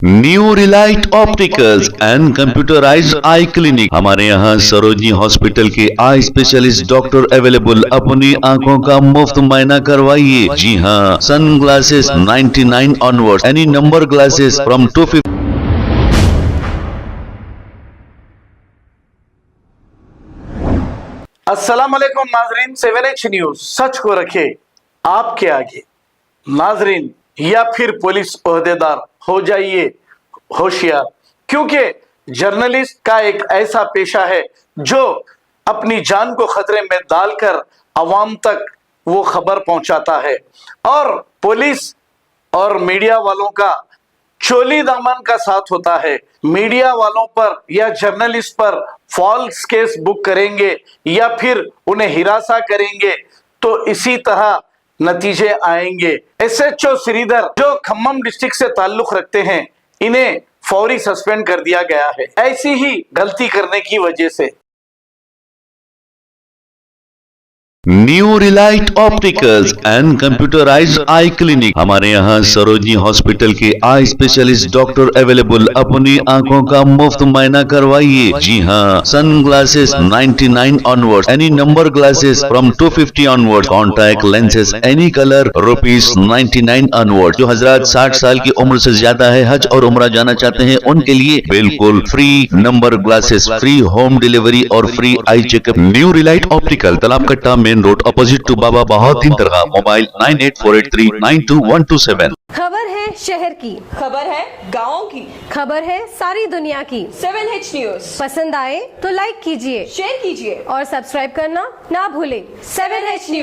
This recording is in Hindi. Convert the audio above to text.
New Relight opticals and computerised I clinic. हमारे यहाँ सरोजनी हॉस्पिटल के आई स्पेशलिस्ट डॉक्टर अवेलेबल। अपनी आंखों का मुफ्त मुआयना करवाइए। जी हाँ, sunglasses 99 onward, any number glasses from 250। अस्सलाम वालेकुम नाजरीन, 7H न्यूज सच को रखे आपके आगे। नाजरीन या फिर पुलिस ओहदेदार हो जाइए होशियार, क्योंकि जर्नलिस्ट का एक ऐसा पेशा है जो अपनी जान को खतरे में डालकर अवाम तक वो खबर पहुंचाता है। और पुलिस और मीडिया वालों का चोली दामन का साथ होता है। मीडिया वालों पर या जर्नलिस्ट पर फॉल्स केस बुक करेंगे या फिर उन्हें हिरासा करेंगे तो इसी तरह नतीजे आएंगे। SHO श्रीधर जो खम्मम डिस्ट्रिक्ट से ताल्लुक रखते हैं, इन्हें फौरी सस्पेंड कर दिया गया है ऐसी ही गलती करने की वजह से। New Relight opticals and computerised I clinic. हमारे यहाँ सरोजनी हॉस्पिटल के आई स्पेशलिस्ट डॉक्टर अवेलेबल। अपनी आंखों का मुफ्त मुआयना करवाइए। जी हाँ, sunglasses 99 onward, any number glasses from 250 onward, contact lenses any colour ₹99 onward. जो हजरात 60 साल की उम्र से ज्यादा है, हज और उम्रा जाना चाहते हैं, उनके लिए बिल्कुल free number glasses, free home delivery और free eye checkup. New Relight optical, Talab Katta main road, opposite to Baba Bahauddin दरगाह। मोबाइल 9848392127। खबर है शहर की, खबर है गाँव की, खबर है सारी दुनिया की। 7H न्यूज पसंद आए तो लाइक कीजिए, शेयर कीजिए और सब्सक्राइब करना ना भूलें। 7H news.